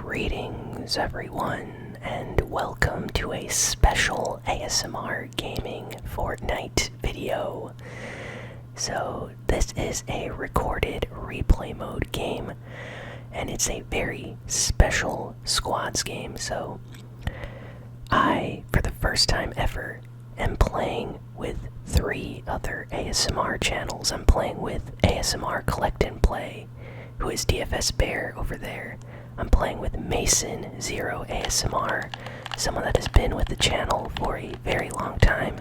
Greetings everyone, and welcome to a special ASMR Gaming Fortnite video. So this is a recorded replay mode game, and it's a very special squads game. So I, for the first time ever, am playing with 3 other ASMR channels. I'm playing with ASMR Collect and Play, who is DFS Bear over there. I'm playing with Mason Zero ASMR, someone that has been with the channel for a very long time.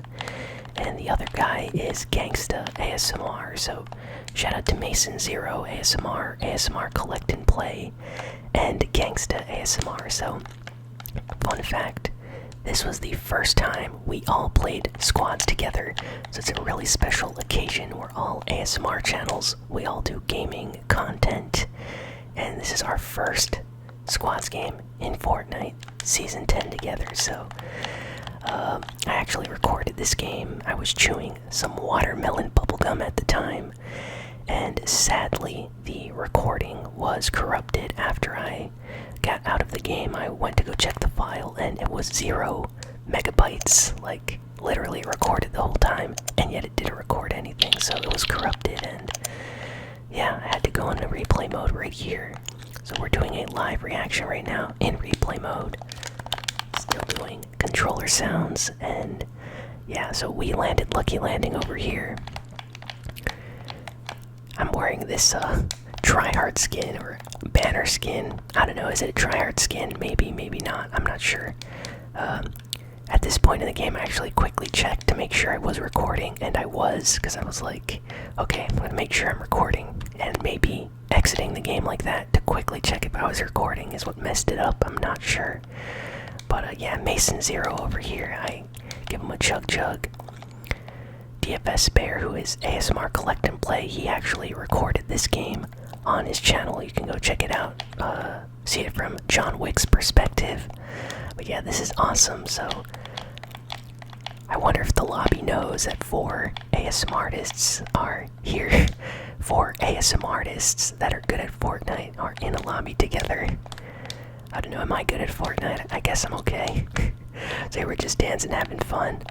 And the other guy is Gangsta ASMR, so shout out to Mason Zero ASMR, ASMR Collect and Play, and Gangsta ASMR. So, fun fact, this was the first time we all played squads together, so it's a really special occasion. We're all ASMR channels, we all do gaming content, and this is our first squads game in Fortnite Season 10 together. So I actually recorded this game. I was chewing some watermelon bubblegum at the time, and sadly the recording was corrupted after I got out of the game. I went to go check the file and it was 0 megabytes, like literally recorded the whole time, and yet it didn't record anything, so it was corrupted. And yeah, I had to go into replay mode right here. So we're doing a live reaction right now in replay mode. Still doing controller sounds, and yeah, so we landed Lucky Landing over here. I'm wearing this tryhard skin or banner skin. I don't know, is it a tryhard skin? Maybe, maybe not, I'm not sure. At this point in the game, I actually quickly checked to make sure I was recording, and I was, because I was like, okay, I'm gonna make sure I'm recording, and maybe exiting the game like that to quickly check if I was recording is what messed it up. I'm not sure. But yeah, Mason Zero over here, I give him a chug. DFS Bear, who is ASMR Collect and Play, he actually recorded this game on his channel. You can go check it out, see it from John Wick's perspective. But yeah, this is awesome. So I wonder if the lobby knows that 4 ASMRtists are here. 4 ASMRtists that are good at Fortnite are in a lobby together. I don't know, am I good at Fortnite? I guess I'm okay. So we're just dancing, having fun,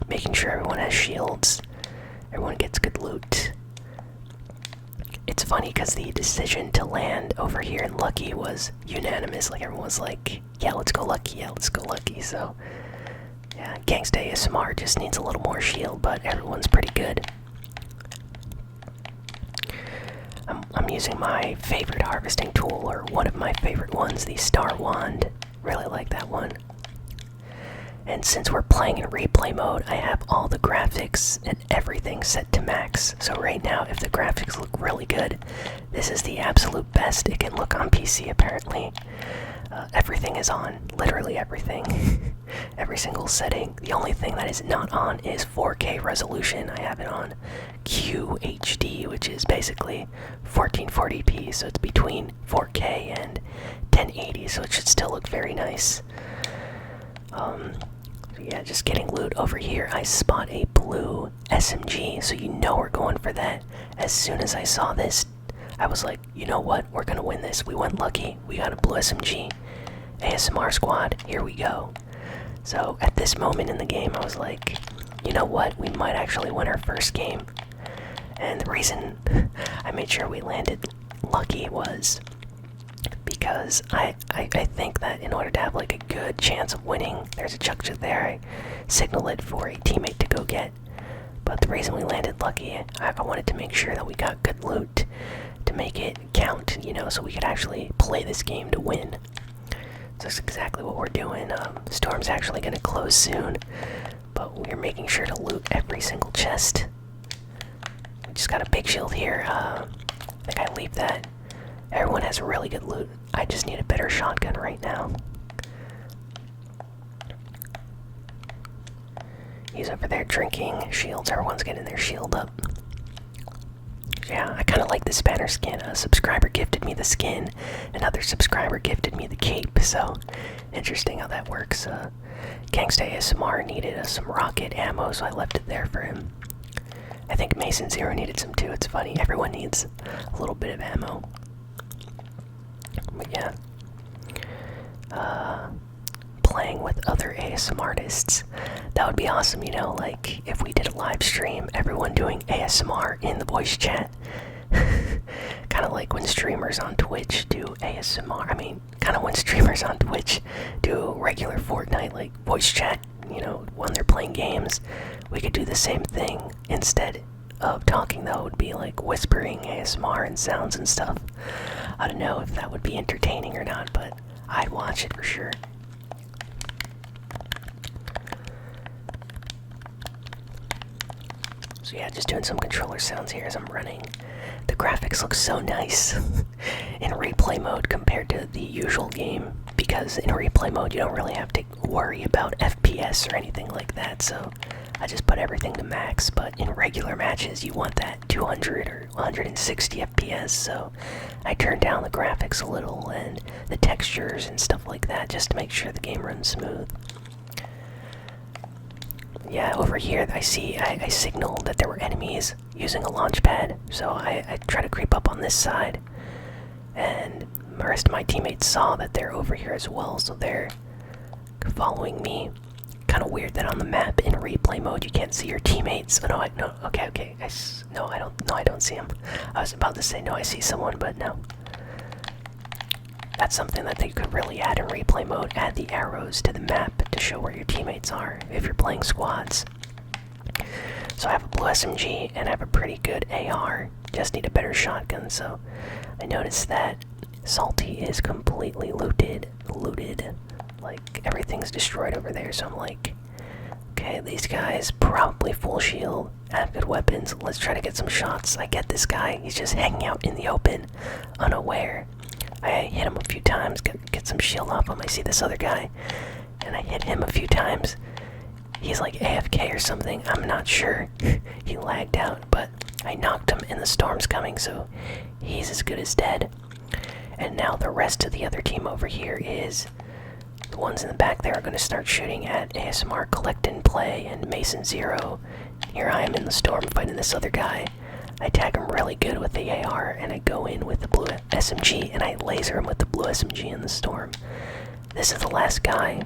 making sure everyone has shields, everyone gets good loot. It's funny because the decision to land over here in Lucky was unanimous. Like, everyone was like, yeah, let's go Lucky, yeah, let's go Lucky. So yeah, Gangsta ASMR just needs a little more shield, but everyone's pretty good. I'm using my favorite harvesting tool, or one of my favorite ones, the Star Wand. Really like that one. And since we're playing in replay mode, I have all the graphics and everything set to max. So right now, if the graphics look really good, this is the absolute best it can look on PC apparently. Everything is on, literally everything. Every single setting. The only thing that is not on is 4K resolution. I have it on QHD, which is basically 1440p, so it's between 4K and 1080, so it should still look very nice. Yeah, just getting loot over here. I spot a blue SMG, so you know we're going for that. As soon as I saw this, I was like, you know what, we're gonna win this. We went Lucky, we got a blue SMG. ASMR squad, here we go. So at this moment in the game, I was like, you know what, we might actually win our first game. And the reason I made sure we landed Lucky was because I think that in order to have like a good chance of winning, there's a chug there, I signal it for a teammate to go get. But the reason we landed Lucky, I wanted to make sure that we got good loot to make it count, you know, so we could actually play this game to win. So that's exactly what we're doing. Storm's actually going to close soon, but we're making sure to loot every single chest. We just got a big shield here. I think I leave that. Everyone has really good loot. I just need a better shotgun right now. He's over there drinking shields. Everyone's getting their shield up. Yeah, I kind of like this banner skin. A subscriber gifted me the skin. Another subscriber gifted me the cape. So, interesting how that works. Gangsta ASMR needed some rocket ammo, so I left it there for him. I think Mason Zero needed some too. It's funny, everyone needs a little bit of ammo. But yeah. playing with other ASMRtists. That would be awesome, you know, like if we did a live stream, everyone doing ASMR in the voice chat. Kind of like when streamers on Twitch do ASMR. I mean, kind of when streamers on Twitch do regular Fortnite, like voice chat, you know, when they're playing games. We could do the same thing. Instead of talking, though, it would be like whispering ASMR and sounds and stuff. I don't know if that would be entertaining or not, but I'd watch it for sure. So yeah, just doing some controller sounds here as I'm running. The graphics look so nice in replay mode compared to the usual game, because in replay mode you don't really have to worry about FPS or anything like that, so I just put everything to max. But in regular matches you want that 200 or 160 FPS, so I turned down the graphics a little and the textures and stuff like that just to make sure the game runs smooth. Yeah, over here I signaled that there were enemies using a launch pad, so I try to creep up on this side, and the rest of my teammates saw that they're over here as well, so they're following me. Kind of weird that on the map in replay mode you can't see your teammates. Oh no, okay. I don't see them. I was about to say no, I see someone, but no. That's something that they could really add in replay mode. Add the arrows to the map to show where your teammates are if you're playing squads. So I have a blue SMG and I have a pretty good AR. Just need a better shotgun, so I noticed that Salty is completely looted. Like, everything's destroyed over there, so I'm like, okay, these guys probably full shield, have good weapons. Let's try to get some shots. I get this guy, he's just hanging out in the open, unaware. I hit him a few times, get some shield off him. I see this other guy, and I hit him a few times. He's like AFK or something, I'm not sure. He lagged out, but I knocked him and the storm's coming, so he's as good as dead. And now the rest of the other team over here is... The ones in the back there are going to start shooting at ASMR Collect and Play and Mason Zero. Here I am in the storm fighting this other guy. I tag him really good with the AR, and I go in with the blue SMG, and I laser him with the blue SMG in the storm. This is the last guy.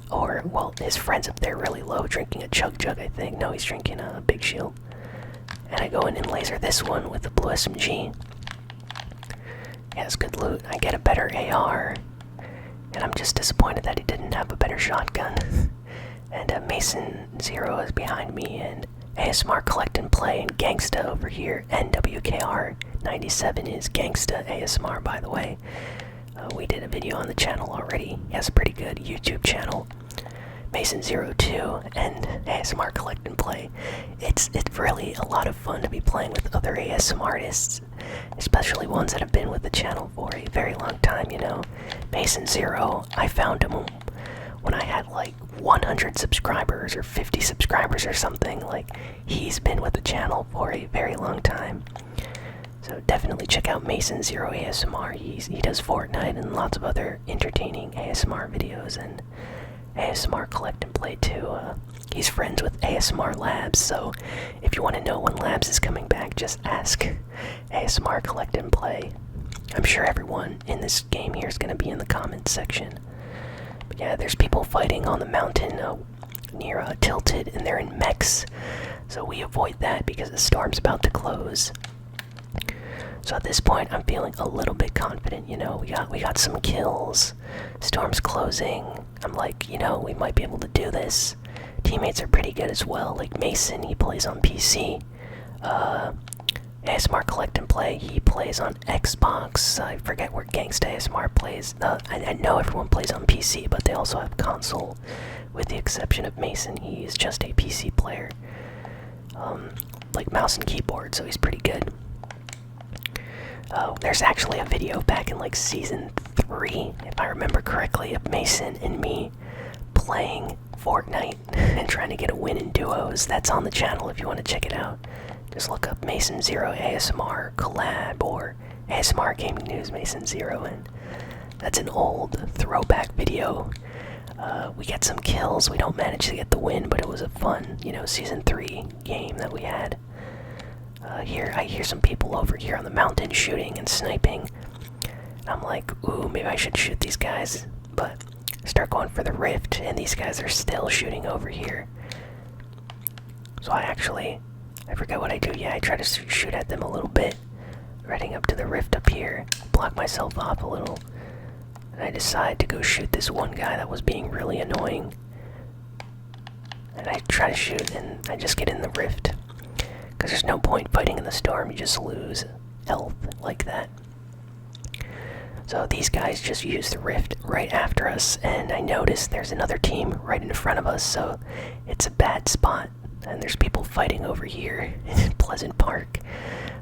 Or, well, his friend's up there really low, drinking a chug jug, I think. No, he's drinking a big shield. And I go in and laser this one with the blue SMG. Yeah, it's good loot. I get a better AR. And I'm just disappointed that he didn't have a better shotgun. And Mason Zero is behind me, and ASMR Collect and Play and Gangsta over here. NWKR97 is Gangsta ASMR, by the way. We did a video on the channel already. He has a pretty good YouTube channel. Mason 02 and ASMR Collect and Play. It's really a lot of fun to be playing with other ASMR artists, especially ones that have been with the channel for a very long time, you know. Mason 0, I found him when I had like 100 subscribers or 50 subscribers or something. Like, he's been with the channel for a very long time. So definitely check out Mason 0 ASMR. He does Fortnite and lots of other entertaining ASMR videos, and ASMR Collect and Play too. He's friends with ASMR Labs, so if you want to know when Labs is coming back, just ask ASMR Collect and Play. I'm sure everyone in this game here is going to be in the comments section. But yeah, there's people fighting on the mountain near Tilted, and they're in mechs, so we avoid that because the storm's about to close. So at this point, I'm feeling a little bit confident, you know. We got some kills. Storm's closing. I'm like, you know, we might be able to do this. Teammates are pretty good as well. Like Mason, he plays on PC. ASMR Collect and Play, he plays on Xbox. I forget where Gangsta ASMR plays. I know everyone plays on PC, but they also have console. With the exception of Mason, he's just a PC player. Like mouse and keyboard, so he's pretty good. There's actually a video back in like season 3, if I remember correctly, of Mason and me playing Fortnite and trying to get a win in duos. That's on the channel if you want to check it out. Just look up Mason 0 ASMR Collab or ASMRGamingNews Mason 0, and that's an old throwback video. We get some kills. We don't manage to get the win, but it was a fun, you know, season 3 game that we had. Here, I hear some people over here on the mountain shooting and sniping. I'm like, ooh, maybe I should shoot these guys. But start going for the rift, and these guys are still shooting over here. So I forget what I do. Yeah, I try to shoot at them a little bit, running up to the rift up here, block myself off a little, and I decide to go shoot this one guy that was being really annoying. And I try to shoot, and I just get in the rift. Because there's no point fighting in the storm, you just lose health like that. So these guys just used the rift right after us, and I noticed there's another team right in front of us, so it's a bad spot. And there's people fighting over here in Pleasant Park.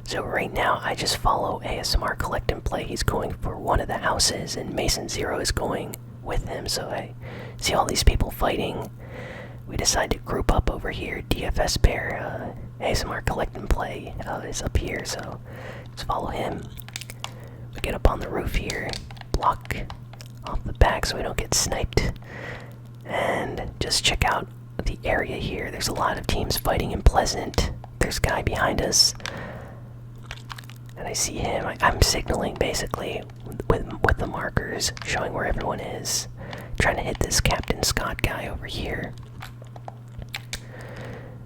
So right now, I just follow ASMR Collect and Play. He's going for one of the houses, and Mason Zero is going with him, so I see all these people fighting. We decide to group up over here. DFS Bear, ASMR Collect and Play is up here, so let's follow him. We get up on the roof here, block off the back so we don't get sniped, and just check out the area here. There's a lot of teams fighting in Pleasant. There's a guy behind us, and I see him. I'm signaling basically with the markers, showing where everyone is, trying to hit this Captain Scott guy over here.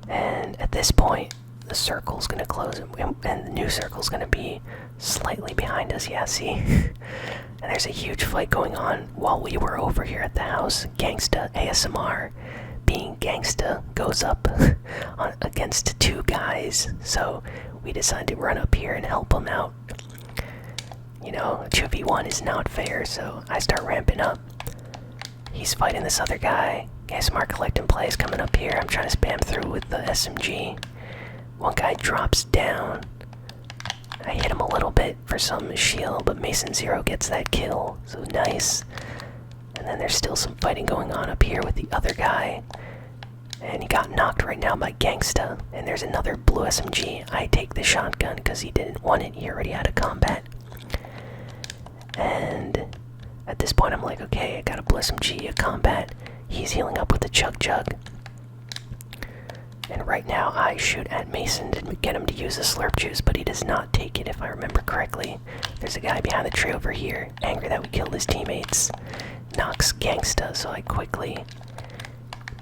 And at this point, the circle's gonna close, and the new circle's gonna be slightly behind us. Yeah, see? And there's a huge fight going on while we were over here at the house. Gangsta ASMR, being Gangsta, goes up against two guys. So we decide to run up here and help him out. You know, 2v1 is not fair, so I start ramping up. He's fighting this other guy. ASMR Collect and Play is coming up here. I'm trying to spam through with the SMG. One guy drops down. I hit him a little bit for some shield, but Mason Zero gets that kill, so nice. And then there's still some fighting going on up here with the other guy. And he got knocked right now by Gangsta. And there's another blue SMG. I take the shotgun because he didn't want it. He already had a combat. And at this point I'm like, okay, I got a blue SMG, a combat. He's healing up with the Chug Jug. And right now I shoot at Mason to get him to use the slurp juice, but he does not take it if I remember correctly. There's a guy behind the tree over here, angry that we killed his teammates. Knocks Gangsta, so I quickly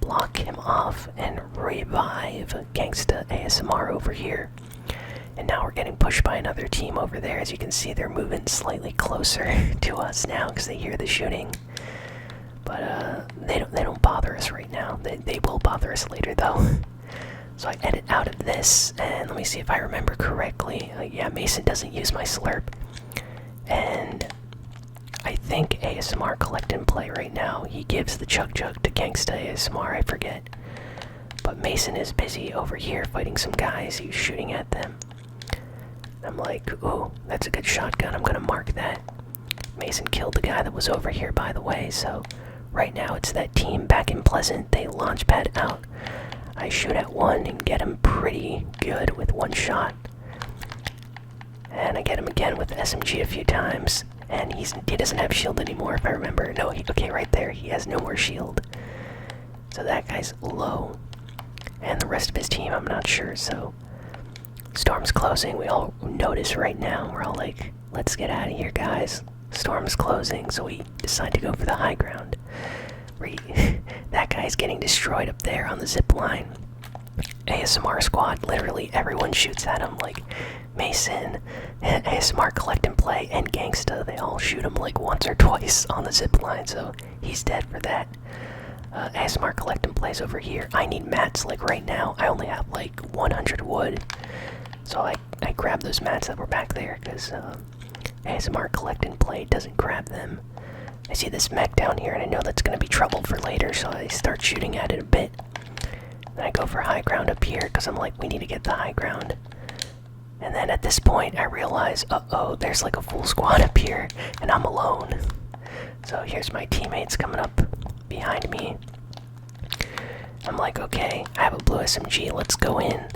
block him off and revive Gangsta ASMR over here. And now we're getting pushed by another team over there. As you can see, they're moving slightly closer to us now because they hear the shooting. But they don't bother us right now. They will bother us later though. So I edit out of this, and let me see if I remember correctly. Yeah, Mason doesn't use my slurp. And I think ASMR Collect and Play right now, he gives the Chug Jug to Gangsta ASMR, I forget. But Mason is busy over here fighting some guys. He's shooting at them. I'm like, ooh, that's a good shotgun. I'm gonna mark that. Mason killed the guy that was over here, by the way, so right now it's that team back in Pleasant. They launch pad out. I shoot at one and get him pretty good with one shot. And I get him again with the SMG a few times. And he doesn't have shield anymore, if I remember. No, okay, right there. He has no more shield. So that guy's low. And the rest of his team, I'm not sure, so storm's closing. We all notice right now. We're all like, let's get out of here, guys. Storm's closing, so we decide to go for the high ground. That guy's getting destroyed up there on the zip line. ASMR squad, literally everyone shoots at him, like Mason, and ASMR Collect and Play, and Gangsta. They all shoot him like once or twice on the zip line, so he's dead for that. ASMR Collect and Play's over here. I need mats like right now. I only have like 100 wood, so I grab those mats that were back there because ASMR Collect and Play doesn't grab them. I see this mech down here and I know that's going to be trouble for later, so I start shooting at it a bit. Then I go for high ground up here because I'm like, we need to get the high ground. And then at this point I realize, uh-oh, there's like a full squad up here and I'm alone. So here's my teammates coming up behind me. I'm like, okay, I have a blue SMG, let's go in.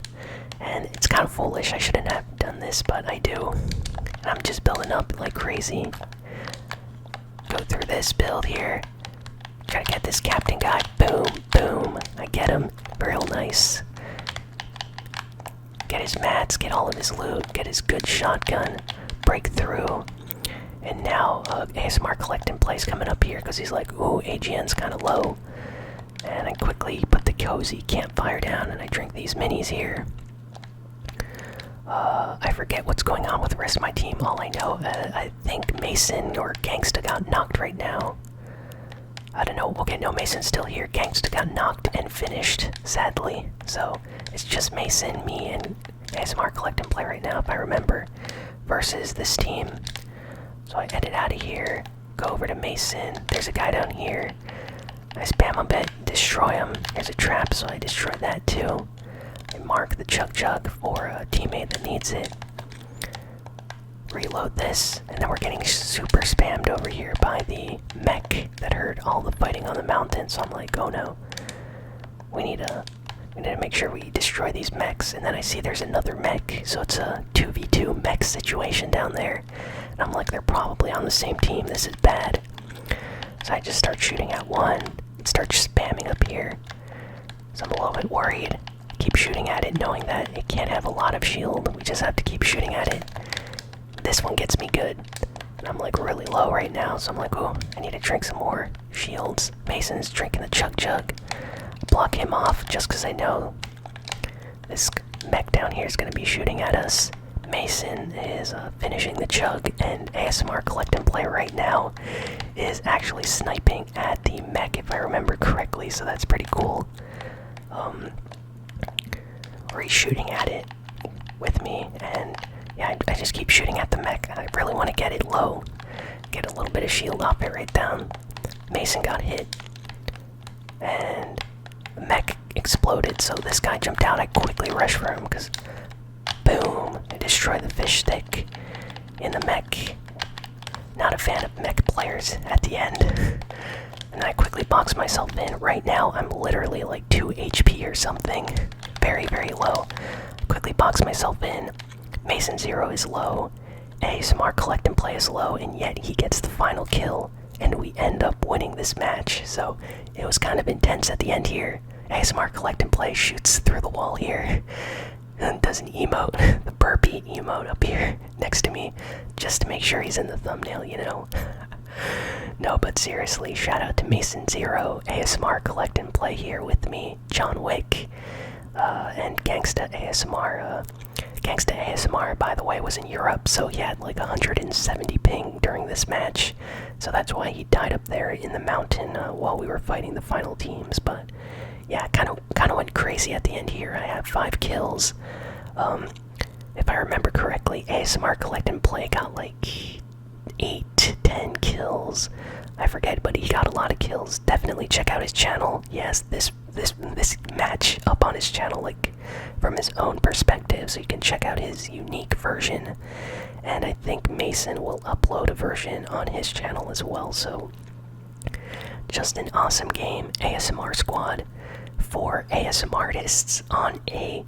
And it's kind of foolish, I shouldn't have done this, but I do. And I'm just building up like crazy. Go through this build here. Try to get this captain guy. Boom, boom. I get him. Real nice. Get his mats, get all of his loot, get his good shotgun. Break through. And now ASMR Collect and Play's coming up here because he's like, ooh, AGN's kind of low. And I quickly put the cozy campfire down and I drink these minis here. I forget what's going on with the rest of my team. All I know, I think Mason or Gangsta got knocked right now. I don't know. Okay, no, Mason's still here. Gangsta got knocked and finished, sadly. So it's just Mason, me, and ASMR Collect and Play right now, if I remember, versus this team. So I edit out of here, go over to Mason. There's a guy down here. I spam a bit, destroy him. There's a trap, so I destroy that too. I mark the Chug Chug for a teammate that needs it. Reload this, and then we're getting super spammed over here by the mech that heard all the fighting on the mountain. So I'm like, oh no, we need to make sure we destroy these mechs. And then I see there's another mech, so it's a 2v2 mech situation down there. And I'm like, they're probably on the same team. This is bad. So I just start shooting at one and start spamming up here. So I'm a little bit worried. I keep shooting at it, knowing that it can't have a lot of shield. We just have to keep shooting at it. This one gets me good. And I'm like really low right now, so I'm like, oh, I need to drink some more shields. Mason's drinking the Chug Chug. Block him off just because I know this mech down here is going to be shooting at us. Mason is finishing the Chug, and ASMR Collect and Play right now is actually sniping at the mech, if I remember correctly, so that's pretty cool. Or he's shooting at it with me, and yeah, I just keep shooting at the mech, and I really want to get it low. Get a little bit of shield off it right down. Mason got hit, and the mech exploded, so this guy jumped out. I quickly rushed for him, because boom, I destroy the fish stick in the mech. Not a fan of mech players at the end. And then I quickly box myself in. Right now, I'm literally like 2 HP or something. Very, very low. Quickly box myself in. Mason 0 is low. ASMR Collect and Play is low, and yet he gets the final kill. And we end up winning this match. So it was kind of intense at the end here. ASMR Collect and Play shoots through the wall here. And does an emote, the burpee emote up here next to me, just to make sure he's in the thumbnail, you know. No, but seriously, shout out to Mason 0, ASMR Collect and Play here with me, John Wick, and Gangsta ASMR. Gangsta ASMR, by the way, was in Europe, so he had like 170 ping during this match. So that's why he died up there in the mountain while we were fighting the final teams. But yeah, kind of went crazy at the end here. I have 5 kills. If I remember correctly, ASMR Collect and Play got like 8 to 10 kills. I forget, but he got a lot of kills. Definitely check out his channel. Yes, this match up on his channel, like from his own perspective, so you can check out his unique version. And I think Mason will upload a version on his channel as well. So just an awesome game. ASMR squad for ASMRtists on a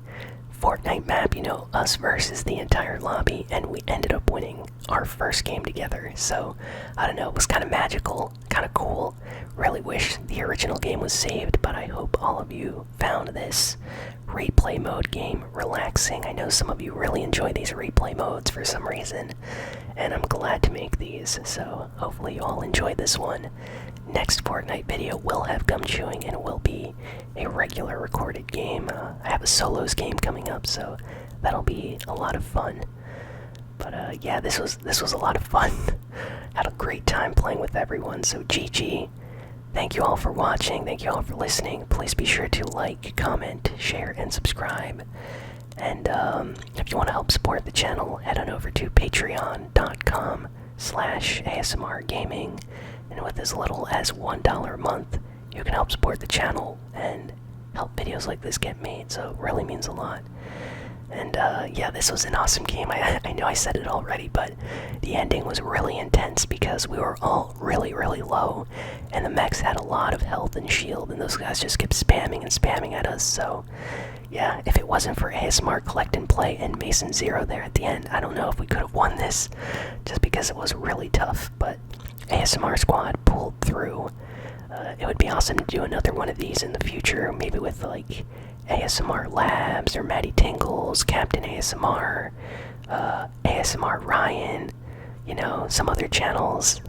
Fortnite map, you know, us versus the entire lobby, and we ended up winning our first game together. So I don't know, it was kind of magical, kind of cool. Really wish the original game was saved, but I hope all of you found this replay mode game relaxing. I know some of you really enjoy these replay modes for some reason, and I'm glad to make these, so hopefully you all enjoyed this one. Next Fortnite video will have gum chewing and will be a regular recorded game. I have a solos game coming up, so that'll be a lot of fun. But yeah, this was a lot of fun. Had a great time playing with everyone, so GG. Thank you all for watching, thank you all for listening. Please be sure to like, comment, share, and subscribe. And if you want to help support the channel, head on over to patreon.com/ASMRGaming. And with as little as $1 a month, you can help support the channel and help videos like this get made, so it really means a lot. And yeah, this was an awesome game. I know I said it already, but the ending was really intense because we were all really, really low, and the mechs had a lot of health and shield, and those guys just kept spamming and spamming at us. So yeah, if it wasn't for ASMR Collect and Play and Mason 0 there at the end, I don't know if we could have won this, just because it was really tough. But ASMR Squad pulled through. It would be awesome to do another one of these in the future, maybe with like ASMR Labs or Maddie Tingles, Captain ASMR, ASMR Ryan, you know, some other channels.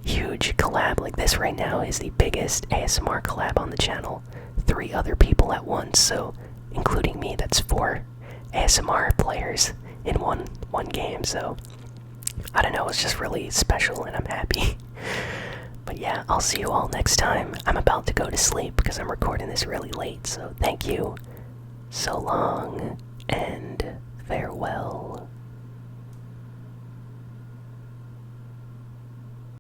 Huge collab like this right now is the biggest ASMR collab on the channel. 3 other people at once, so including me, that's 4 ASMR players in one game. So I don't know, it's just really special and I'm happy. But yeah, I'll see you all next time. I'm about to go to sleep because I'm recording this really late, so thank you. So long and farewell.